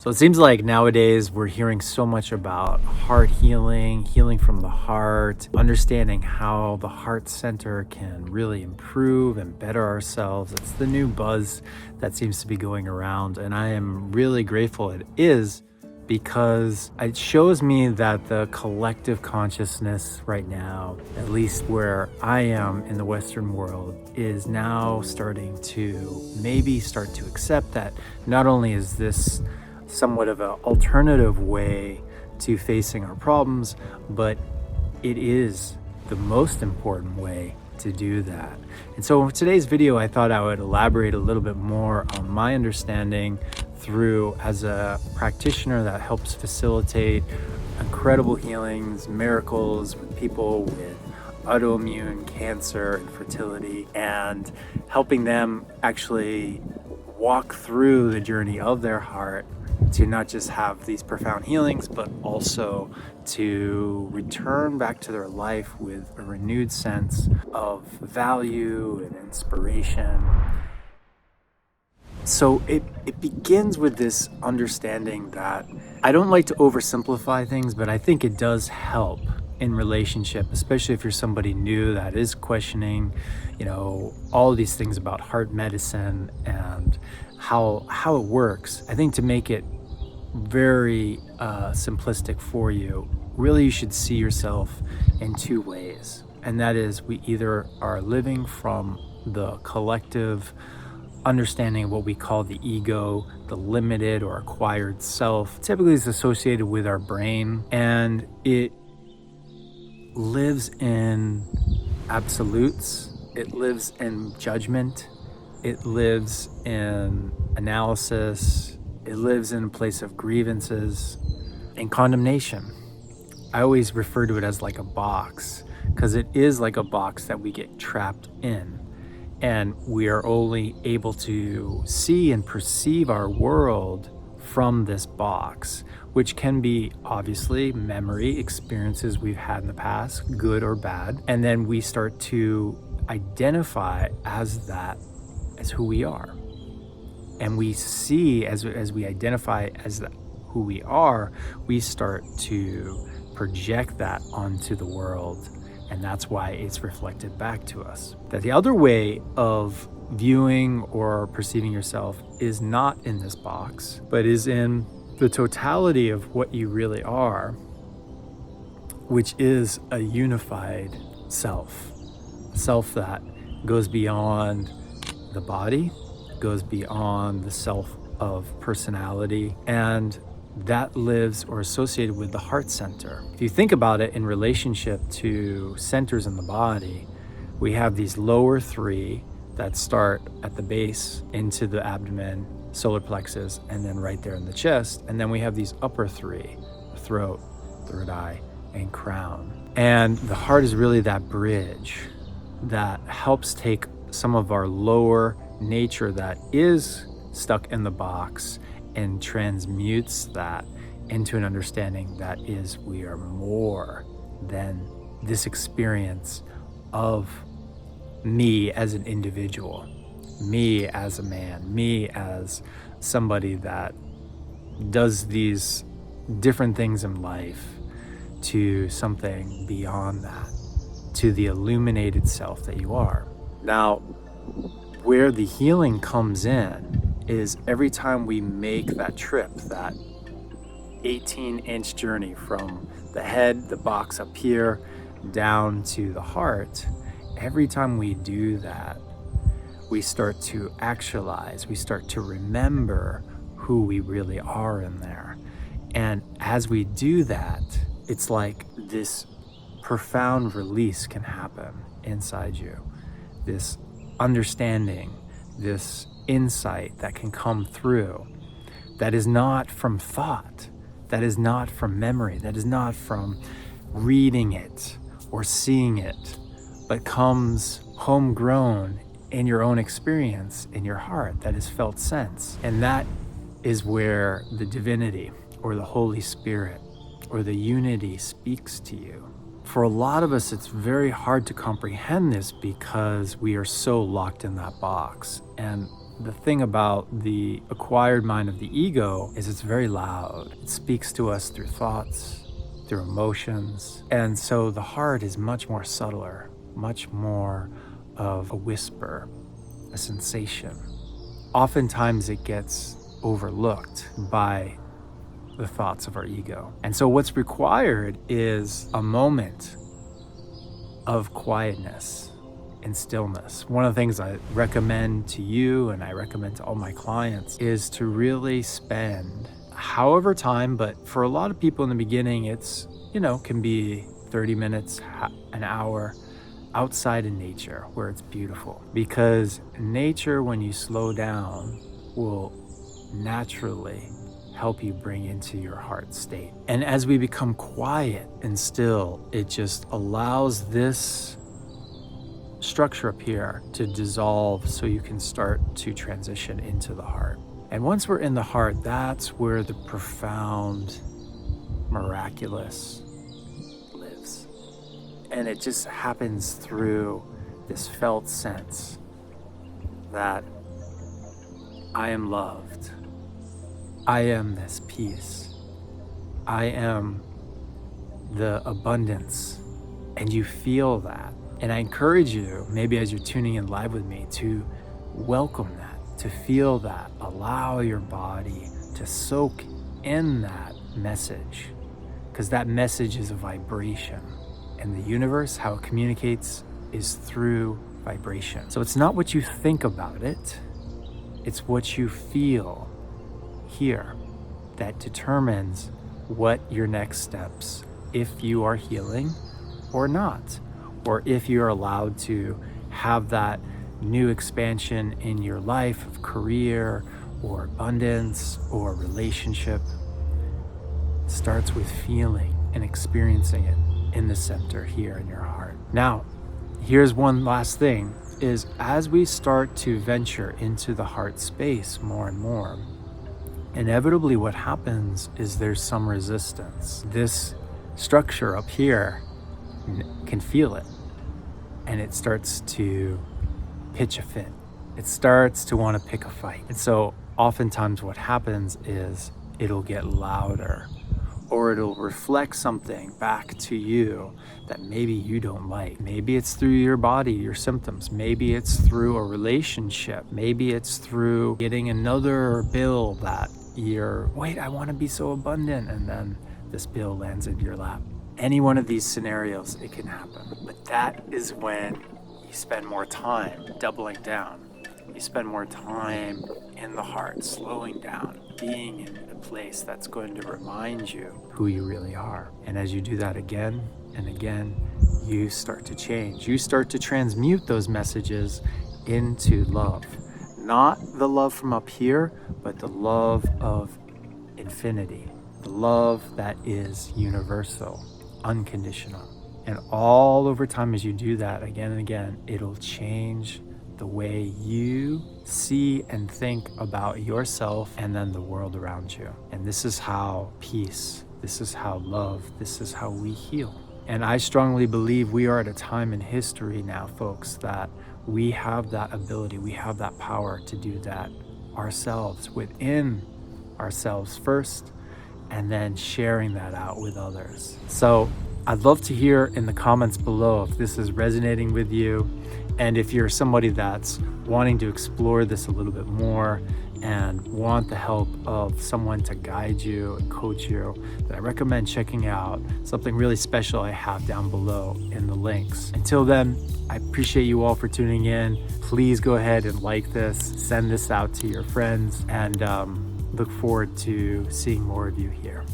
So it seems like nowadays we're hearing so much about heart healing, healing from the heart, understanding how the heart center can really improve and better ourselves. It's the new buzz that seems to be going around, and I am really grateful it is because it shows me that the collective consciousness right now, at least where I am in the Western world, is now starting to maybe start to accept that not only is this somewhat of an alternative way to facing our problems, but it is the most important way to do that. And so in today's video, I thought I would elaborate a little bit more on my understanding through as a practitioner that helps facilitate incredible healings, miracles with people with autoimmune cancer and fertility, and helping them actually walk through the journey of their heart to not just have these profound healings, but also to return back to their life with a renewed sense of value and inspiration. So it begins with this understanding that I don't like to oversimplify things, but I think it does help in relationship, especially if you're somebody new that is questioning, all of these things about heart medicine and how it works. I think to make it very simplistic for you, really you should see yourself in two ways. And that is, we either are living from the collective understanding of what we call the ego, the limited or acquired self. Typically is associated with our brain, and it lives in absolutes, it lives in judgment, it lives in analysis, it lives in a place of grievances and condemnation. I always refer to it as like a box, because it is like a box that we get trapped in, and we are only able to see and perceive our world from this box, which can be obviously memory, experiences we've had in the past, good or bad, and then we start to identify as that, as who we are. And we see, as we identify as who we are, we start to project that onto the world, and that's why it's reflected back to us. That the other way of viewing or perceiving yourself is not in this box, but is in the totality of what you really are, which is a unified self that goes beyond the body, goes beyond the self of personality, and that lives or associated with the heart center. If you think about it in relationship to centers in the body, we have these lower three that start at the base into the abdomen, solar plexus, and then right there in the chest. And then we have these upper three, throat, third eye, and crown. And the heart is really that bridge that helps take some of our lower nature that is stuck in the box and transmutes that into an understanding that is, we are more than this experience of me as an individual, me as a man, me as somebody that does these different things in life, to something beyond that, to the illuminated self that you are. Now, where the healing comes in is every time we make that trip, that 18-inch journey from the head, the box up here, down to the heart. Every time we do that, we start to actualize, we start to remember who we really are in there. And as we do that, it's like this profound release can happen inside you. This understanding, this insight that can come through, that is not from thought, that is not from memory, that is not from reading it or seeing it, but comes homegrown in your own experience, in your heart, that is felt sense. And that is where the divinity or the Holy Spirit or the unity speaks to you. For a lot of us, it's very hard to comprehend this because we are so locked in that box. And the thing about the acquired mind of the ego is it's very loud. It speaks to us through thoughts, through emotions. And so the heart is much more subtler, much more of a whisper, a sensation. Oftentimes it gets overlooked by the thoughts of our ego. And so what's required is a moment of quietness and stillness. One of the things I recommend to you and I recommend to all my clients is to really spend however time, but for a lot of people in the beginning, it's, can be 30 minutes, an hour outside in nature where it's beautiful. Because nature, when you slow down, will naturally help you bring into your heart state. And as we become quiet and still, it just allows this structure up here to dissolve so you can start to transition into the heart. And once we're in the heart, that's where the profound, miraculous lives. And it just happens through this felt sense that I am loved. I am this peace. I am the abundance. And you feel that. And I encourage you, maybe as you're tuning in live with me, to welcome that, to feel that, allow your body to soak in that message, because that message is a vibration. And the universe, how it communicates, is through vibration. So it's not what you think about it, it's what you feel here that determines what your next steps, if you are healing or not. Or if you're allowed to have that new expansion in your life of career or abundance or relationship. It starts with feeling and experiencing it in the center here in your heart. Now, here's one last thing, is as we start to venture into the heart space more and more, inevitably what happens is there's some resistance. This structure up here can feel it, and it starts to pitch a fit. It starts to want to pick a fight. And so oftentimes what happens is it'll get louder, or it'll reflect something back to you that maybe you don't like. Maybe it's through your body, your symptoms. Maybe it's through a relationship. Maybe it's through getting another bill that I want to be so abundant, and then this bill lands in your lap. Any one of these scenarios, it can happen. But that is when you spend more time doubling down. You spend more time in the heart, slowing down, being in a place that's going to remind you who you really are. And as you do that again and again, you start to change. You start to transmute those messages into love. Not the love from up here, but the love of infinity. The love that is universal, unconditional. And all over time, as you do that again and again, it'll change the way you see and think about yourself and then the world around you. And this is how peace, this is how love, this is how we heal. And I strongly believe we are at a time in history now, folks, that we have that ability, we have that power to do that ourselves, within ourselves first, and then sharing that out with others. So I'd love to hear in the comments below if this is resonating with you, and if you're somebody that's wanting to explore this a little bit more and want the help of someone to guide you and coach you, then I recommend checking out something really special I have down below in the links. Until then, I appreciate you all for tuning in. Please go ahead and like this, send this out to your friends, and look forward to seeing more of you here.